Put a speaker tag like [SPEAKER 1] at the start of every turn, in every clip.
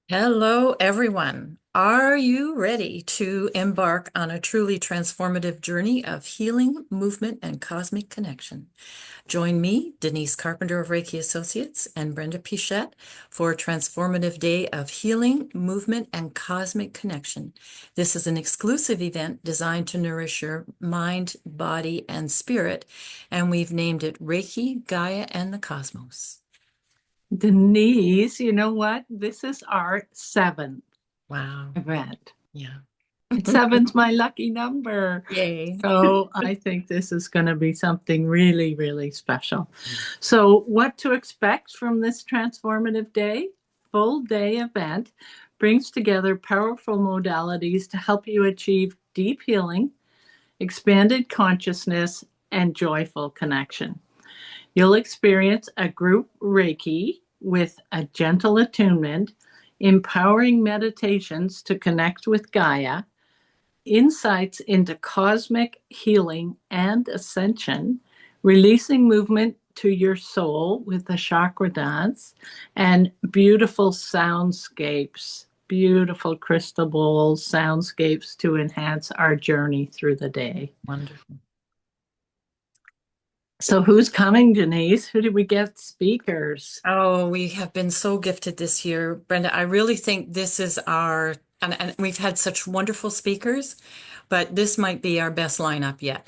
[SPEAKER 1] Hello, everyone. Are you ready to embark on a truly transformative journey of healing, movement, and cosmic connection? Join me, Denise Carpenter of Reiki Associates, and Brenda Pichette for a transformative day of healing, movement, and cosmic connection. This is an exclusive event designed to nourish your mind, body, and spirit, and we've named it Reiki, Gaia, and the Cosmos.
[SPEAKER 2] Denise, you know what? This is our seventh
[SPEAKER 1] Wow.
[SPEAKER 2] event.
[SPEAKER 1] Yeah.
[SPEAKER 2] Seven's my lucky number.
[SPEAKER 1] Yay.
[SPEAKER 2] So I think this is going to be something really, really special. So, what to expect from this transformative day? Full day event brings together powerful modalities to help you achieve deep healing, expanded consciousness, and joyful connection. You'll experience a group Reiki with a gentle attunement, empowering meditations to connect with Gaia, insights into cosmic healing and ascension, releasing movement to your soul with the Chakradance, and beautiful soundscapes, beautiful crystal bowl soundscapes to enhance our journey through the day.
[SPEAKER 1] Wonderful.
[SPEAKER 2] So who's coming, Denise? Who did we get speakers?
[SPEAKER 1] Oh, we have been so gifted this year, Brenda. I really think this is and we've had such wonderful speakers, but this might be our best lineup yet.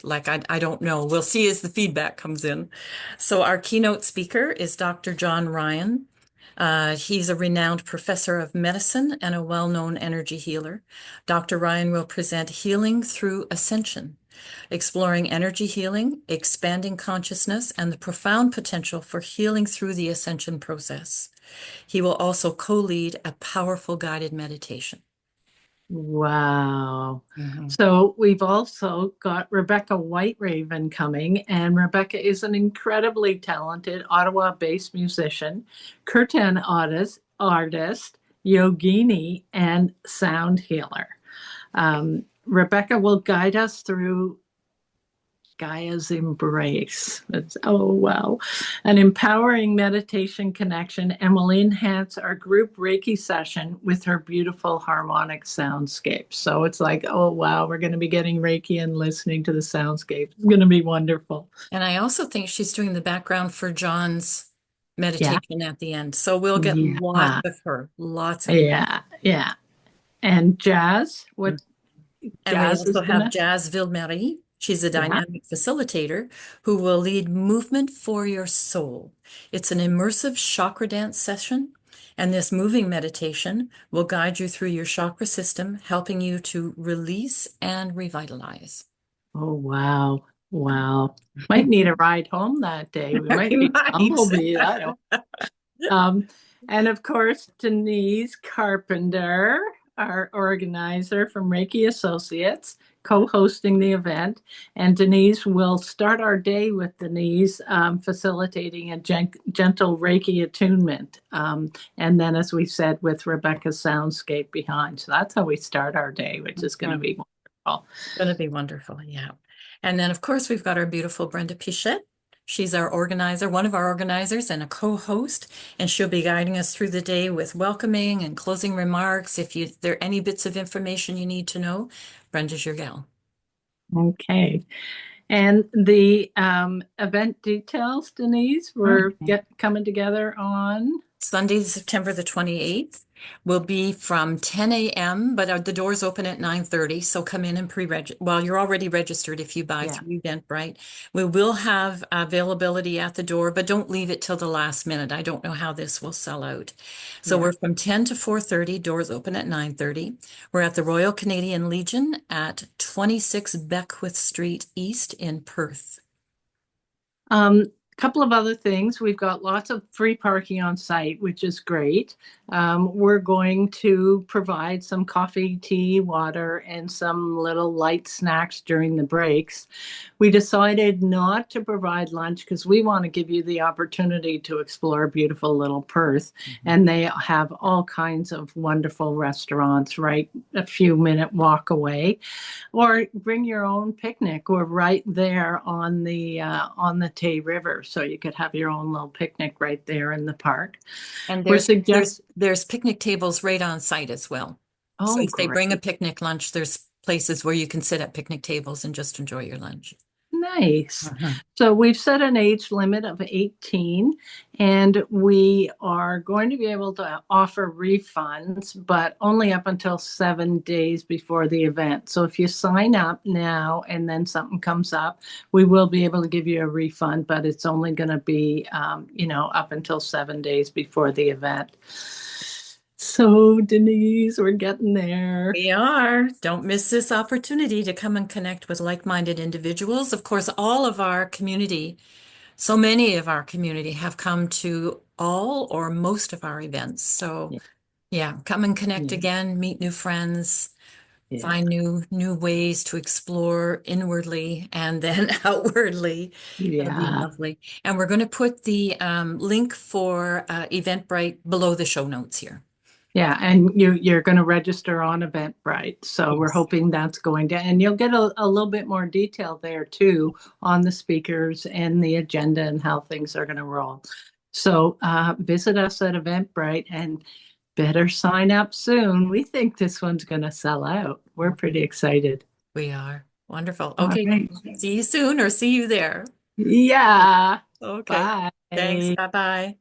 [SPEAKER 1] I don't know. We'll see as the feedback comes in. So our keynote speaker is Dr. John Ryan. He's a renowned professor of medicine and a well-known energy healer. Dr. Ryan will present Healing Through Ascension, exploring energy healing, expanding consciousness, and the profound potential for healing through the ascension process. He will also co-lead a powerful guided meditation.
[SPEAKER 2] Wow.
[SPEAKER 1] Mhm.
[SPEAKER 2] So we've also got Rebecca Whiteraven coming, and Rebecca is an incredibly talented Ottawa-based musician, curtain artist, yogini, and sound healer. Rebecca will guide us through Gaia's embrace. Oh, wow. An empowering meditation connection, and will enhance our group Reiki session with her beautiful harmonic soundscape. So it's like, oh, wow, we're going to be getting Reiki and listening to the soundscape. It's going to be wonderful.
[SPEAKER 1] And I also think she's doing the background for John's
[SPEAKER 2] Yeah.
[SPEAKER 1] meditation at the end. So we'll get lots
[SPEAKER 2] Yeah.
[SPEAKER 1] of her, lots of her.
[SPEAKER 2] Yeah. Yeah. And Jaz, what
[SPEAKER 1] And we
[SPEAKER 2] Jaz is
[SPEAKER 1] also
[SPEAKER 2] going
[SPEAKER 1] have
[SPEAKER 2] to,
[SPEAKER 1] Jaz Villemaire. She's a
[SPEAKER 2] yeah.
[SPEAKER 1] dynamic facilitator who will lead movement for your soul. It's an immersive chakra dance session, and this moving meditation will guide you through your chakra system, helping you to release and revitalize.
[SPEAKER 2] Oh, wow. Wow. Might need a ride home that day. We might
[SPEAKER 1] We
[SPEAKER 2] need
[SPEAKER 1] might.
[SPEAKER 2] Bumblebee. I don't. Um, and of course, Denise Carpenter, our organizer from Reiki Associates, co-hosting the event. And Denise will start our day with Denise facilitating a gentle Reiki attunement. And then, as we said, with Rebecca's soundscape behind. So that's how we start our day, which is going to be wonderful.
[SPEAKER 1] It's going to be wonderful. Yeah. And then, of course, we've got our beautiful Brenda Pichette. She's our organizer, one of our organizers, and a co-host, and she'll be guiding us through the day with welcoming and closing remarks. If there are any bits of information you need to know, Brenda's your gal.
[SPEAKER 2] Okay. And the event details, Denise, we're coming together on
[SPEAKER 1] Sunday, September the 28th will be from 10 a.m., but the doors open at 9:30, so come in and pre-register. Well, you're already registered if you buy through Eventbrite. We will have availability at the door, but don't leave it till the last minute. I don't know how this will sell out. So we're from 10 to 4:30, doors open at 9:30. We're at the Royal Canadian Legion at 26 Beckwith Street East in Perth.
[SPEAKER 2] Couple of other things. We've got lots of free parking on site, which is great. We're going to provide some coffee, tea, water, and some little light snacks during the breaks. We decided not to provide lunch because we want to give you the opportunity to explore beautiful little Perth. And they have all kinds of wonderful restaurants right a few minute walk away. Or bring your own picnic. We're right there on the Tay River. so you could have your own little picnic right there in the park.
[SPEAKER 1] And
[SPEAKER 2] We're
[SPEAKER 1] there's there's
[SPEAKER 2] suggest
[SPEAKER 1] there's picnic tables right on site as well. So
[SPEAKER 2] Oh,
[SPEAKER 1] if they bring a
[SPEAKER 2] great.
[SPEAKER 1] picnic lunch, there's places where you can sit at picnic tables and just enjoy your lunch.
[SPEAKER 2] Nice.
[SPEAKER 1] Mhm.
[SPEAKER 2] So we've set an age limit of 18, and we are going to be able to offer refunds, but only up until 7 days before the event. So if you sign up now and then something comes up, we will be able to give you a refund, but it's only going to be, up until 7 days before the event. So, Denise, we're getting there.
[SPEAKER 1] We are. Don't miss this opportunity to come and connect with like-minded individuals. Of course, all of our community, so many of our community have come to all or most of our events. So
[SPEAKER 2] Yeah,
[SPEAKER 1] yeah, come and connect
[SPEAKER 2] yeah,
[SPEAKER 1] again, meet new friends,
[SPEAKER 2] yeah,
[SPEAKER 1] find new ways to explore inwardly and then outwardly. It'll be
[SPEAKER 2] yeah.
[SPEAKER 1] lovely. And we're going to put the link for Eventbrite below the show notes here.
[SPEAKER 2] Yeah, and you're going to register on Eventbrite. So we're
[SPEAKER 1] Yes.
[SPEAKER 2] hoping that's going to, and you'll get a little bit more detail there too on the speakers and the agenda and how things are going to roll. So visit us at Eventbrite and better sign up soon. We think this one's going to sell out. We're pretty excited.
[SPEAKER 1] We are. Wonderful.
[SPEAKER 2] All
[SPEAKER 1] Okay.
[SPEAKER 2] right.
[SPEAKER 1] See you soon or see you there.
[SPEAKER 2] Yeah.
[SPEAKER 1] Okay. Thanks.
[SPEAKER 2] Bye.
[SPEAKER 1] Bye-bye.